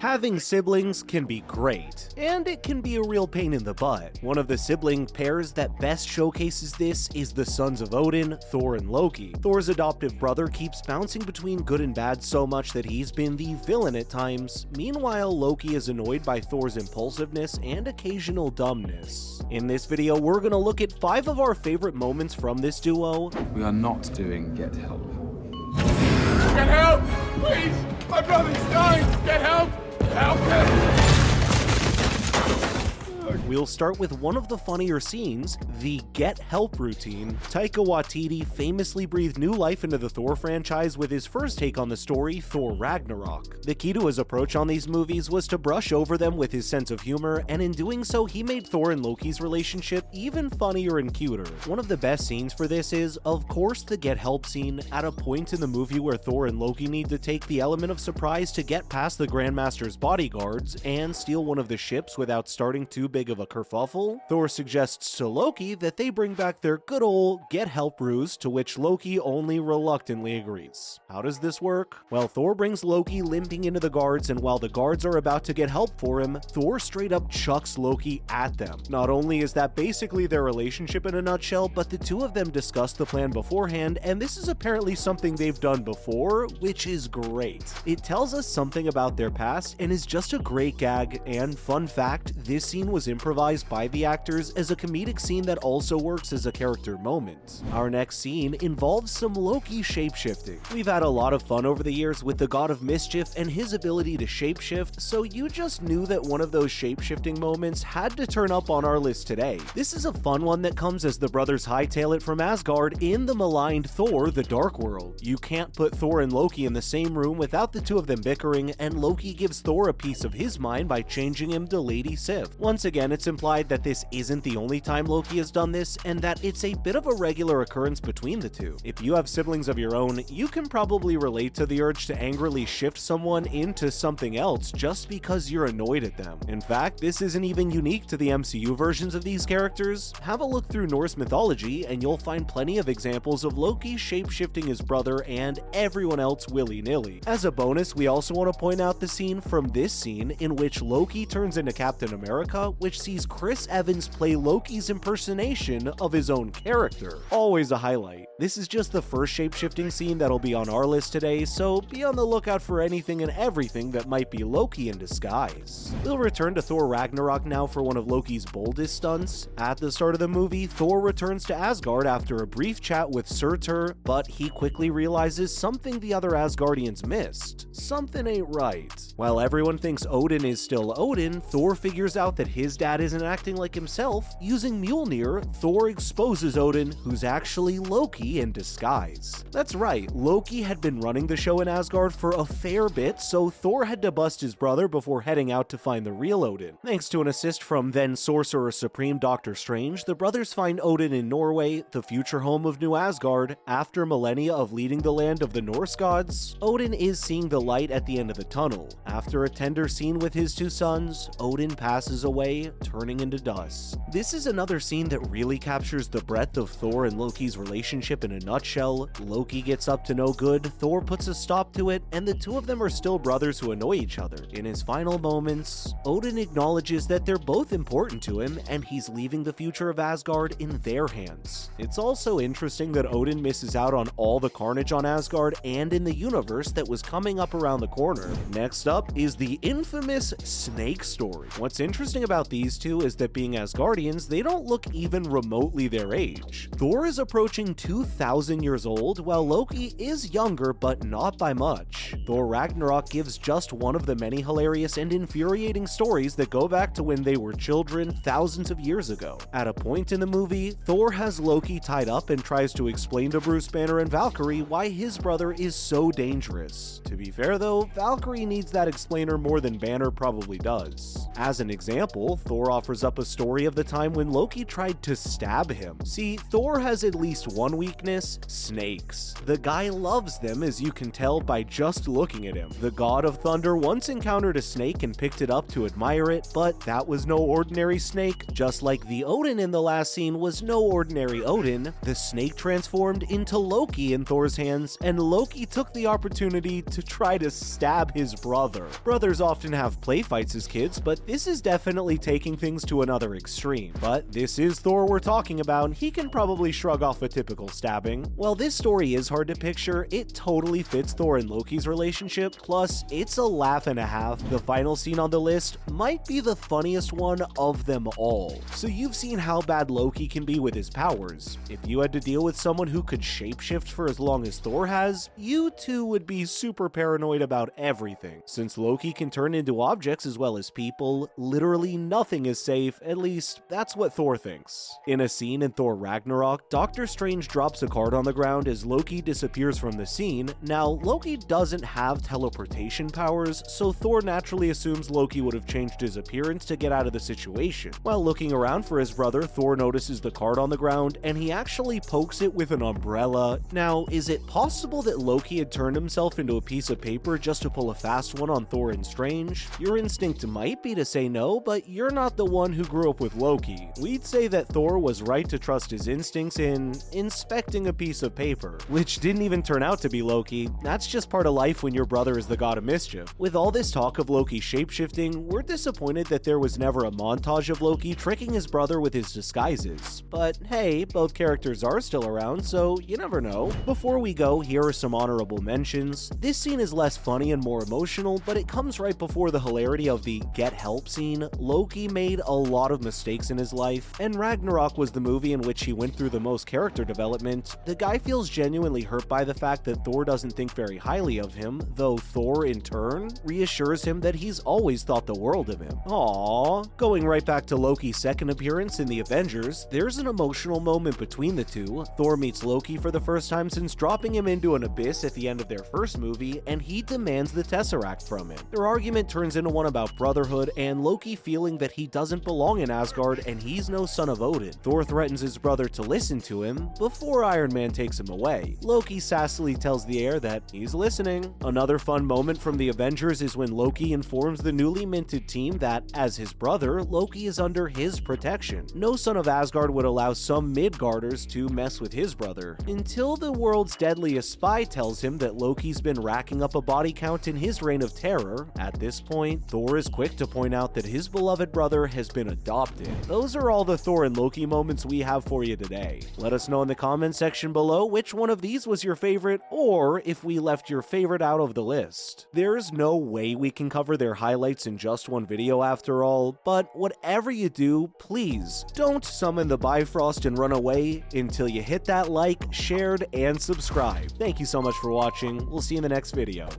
Having siblings can be great, and it can be a real pain in the butt. One of the sibling pairs that best showcases this is the sons of Odin, Thor and Loki. Thor's adoptive brother keeps bouncing between good and bad so much that he's been the villain at times. Meanwhile, Loki is annoyed by Thor's impulsiveness and occasional dumbness. In this video, we're gonna look at 5 of our favorite moments from this duo. We are not doing Get Help. Get help! Please! My brother's dying! Get help! Help him! We'll start with one of the funnier scenes, the Get Help routine. Taika Waititi famously breathed new life into the Thor franchise with his first take on the story, Thor Ragnarok. The key to his approach on these movies was to brush over them with his sense of humor, and in doing so, he made Thor and Loki's relationship even funnier and cuter. One of the best scenes for this is, of course, the Get Help scene, at a point in the movie where Thor and Loki need to take the element of surprise to get past the Grandmaster's bodyguards and steal one of the ships without starting too big of a kerfuffle. Thor suggests to Loki that they bring back their good old Get Help ruse, to which Loki only reluctantly agrees. How does this work? Well, Thor brings Loki limping into the guards, and while the guards are about to get help for him, Thor straight up chucks Loki at them. Not only is that basically their relationship in a nutshell, but the two of them discuss the plan beforehand, and this is apparently something they've done before, which is great. It tells us something about their past and is just a great gag, and fun fact, this scene was improvised by the actors as a comedic scene that also works as a character moment. Our next scene involves some Loki shapeshifting. We've had a lot of fun over the years with the God of Mischief and his ability to shapeshift, so you just knew that one of those shapeshifting moments had to turn up on our list today. This is a fun one that comes as the brothers hightail it from Asgard in the maligned Thor: The Dark World. You can't put Thor and Loki in the same room without the two of them bickering, and Loki gives Thor a piece of his mind by changing him to Lady Sif. Once again, it's implied that this isn't the only time Loki has done this, and that it's a bit of a regular occurrence between the two. If you have siblings of your own, you can probably relate to the urge to angrily shift someone into something else just because you're annoyed at them. In fact, this isn't even unique to the MCU versions of these characters. Have a look through Norse mythology, and you'll find plenty of examples of Loki shape-shifting his brother and everyone else willy-nilly. As a bonus, we also want to point out the scene from this scene in which Loki turns into Captain America, which sees Chris Evans play Loki's impersonation of his own character. Always a highlight. This is just the first shape-shifting scene that'll be on our list today, so be on the lookout for anything and everything that might be Loki in disguise. We'll return to Thor Ragnarok now for one of Loki's boldest stunts. At the start of the movie, Thor returns to Asgard after a brief chat with Surtur, but he quickly realizes something the other Asgardians missed. Something ain't right. While everyone thinks Odin is still Odin, Thor figures out that his dad isn't acting like himself. Using Mjolnir, Thor exposes Odin, who's actually Loki in disguise. That's right, Loki had been running the show in Asgard for a fair bit, so Thor had to bust his brother before heading out to find the real Odin. Thanks to an assist from then Sorcerer Supreme Doctor Strange, the brothers find Odin in Norway, the future home of New Asgard. After millennia of leading the land of the Norse gods, Odin is seeing the light at the end of the tunnel. After a tender scene with his two sons, Odin passes away, turning into dust. This is another scene that really captures the breadth of Thor and Loki's relationship in a nutshell. Loki gets up to no good, Thor puts a stop to it, and the two of them are still brothers who annoy each other. In his final moments, Odin acknowledges that they're both important to him, and he's leaving the future of Asgard in their hands. It's also interesting that Odin misses out on all the carnage on Asgard and in the universe that was coming up around the corner. Next up is the infamous snake story. What's interesting about these two is that being Asgardians, they don't look even remotely their age. Thor is approaching 2,000 years old, while Loki is younger, but not by much. Thor Ragnarok gives just one of the many hilarious and infuriating stories that go back to when they were children thousands of years ago. At a point in the movie, Thor has Loki tied up and tries to explain to Bruce Banner and Valkyrie why his brother is so dangerous. To be fair though, Valkyrie needs that explainer more than Banner probably does. As an example, Thor Thor offers up a story of the time when Loki tried to stab him. See, Thor has at least one weakness: snakes. The guy loves them, as you can tell by just looking at him. The god of thunder once encountered a snake and picked it up to admire it, but that was no ordinary snake. Just like the Odin in the last scene was no ordinary Odin, the snake transformed into Loki in Thor's hands, and Loki took the opportunity to try to stab his brother. Brothers often have play fights as kids, but this is definitely taking things to another extreme. But this is Thor we're talking about, he can probably shrug off a typical stabbing. While this story is hard to picture, it totally fits Thor and Loki's relationship, plus it's a laugh and a half. The final scene on the list might be the funniest one of them all. So you've seen how bad Loki can be with his powers. If you had to deal with someone who could shapeshift for as long as Thor has, you too would be super paranoid about everything. Since Loki can turn into objects as well as people, literally nothing is safe, at least that's what Thor thinks. In a scene in Thor Ragnarok, Doctor Strange drops a card on the ground as Loki disappears from the scene. Now, Loki doesn't have teleportation powers, so Thor naturally assumes Loki would have changed his appearance to get out of the situation. While looking around for his brother, Thor notices the card on the ground, and he actually pokes it with an umbrella. Now, is it possible that Loki had turned himself into a piece of paper just to pull a fast one on Thor and Strange? Your instinct might be to say no, but you're not the one who grew up with Loki. We'd say that Thor was right to trust his instincts in inspecting a piece of paper, which didn't even turn out to be Loki. That's just part of life when your brother is the god of mischief. With all this talk of Loki shapeshifting, we're disappointed that there was never a montage of Loki tricking his brother with his disguises. But hey, both characters are still around, so you never know. Before we go, here are some honorable mentions. This scene is less funny and more emotional, but it comes right before the hilarity of the get help scene. Loki made a lot of mistakes in his life, and Ragnarok was the movie in which he went through the most character development. The guy feels genuinely hurt by the fact that Thor doesn't think very highly of him, though Thor, in turn, reassures him that he's always thought the world of him. Aww. Going right back to Loki's second appearance in the Avengers, there's an emotional moment between the two. Thor meets Loki for the first time since dropping him into an abyss at the end of their first movie, and he demands the Tesseract from him. Their argument turns into one about brotherhood, and Loki feeling that he doesn't belong in Asgard and he's no son of Odin. Thor threatens his brother to listen to him before Iron Man takes him away. Loki sassily tells the heir that he's listening. Another fun moment from the Avengers is when Loki informs the newly minted team that, as his brother, Loki is under his protection. No son of Asgard would allow some Midgarders to mess with his brother, until the world's deadliest spy tells him that Loki's been racking up a body count in his reign of terror. At this point, Thor is quick to point out that his beloved brother has been adopted. Those are all the Thor and Loki moments we have for you today. Let us know in the comments section below which one of these was your favorite, or if we left your favorite out of the list. There's no way we can cover their highlights in just one video after all, but whatever you do, please don't summon the Bifrost and run away until you hit that like, shared, and subscribe. Thank you so much for watching. We'll see you in the next video.